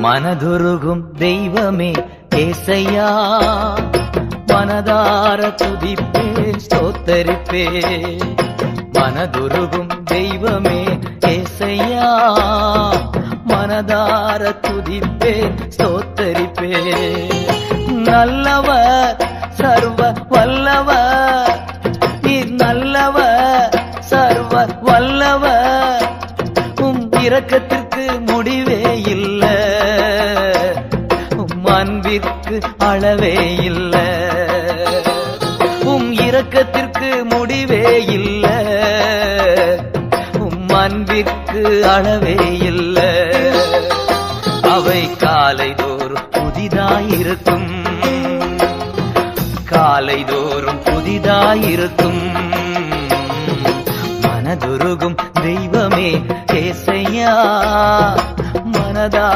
மனதுருகும் தெய்வமே ஏசையா, மனதார துதிப்பேன் ஸ்தோத்தரிப்பேன். மனதுருகும் தெய்வமே ஏசையா, மனதார துதிப்பேன் ஸ்தோத்தரிப்பேன். நல்லவர் சர்வ வல்லவர், நீர் நல்லவர் சர்வ வல்லவர். உம் இரக்கத்திற்கு முடிவே இல்ல, உம் அன்பிற்கு அளவே இல்ல. உம் இரக்கத்திற்கு முடிவே இல்ல, உம் அன்பிற்கு அளவே இல்ல. அவை காலைதோறும் புதிதாயிருக்கும், காலைதோறும் புதிதாயிருக்கும். மனதுருகும் தெய்வமே ஏசையா, மனதா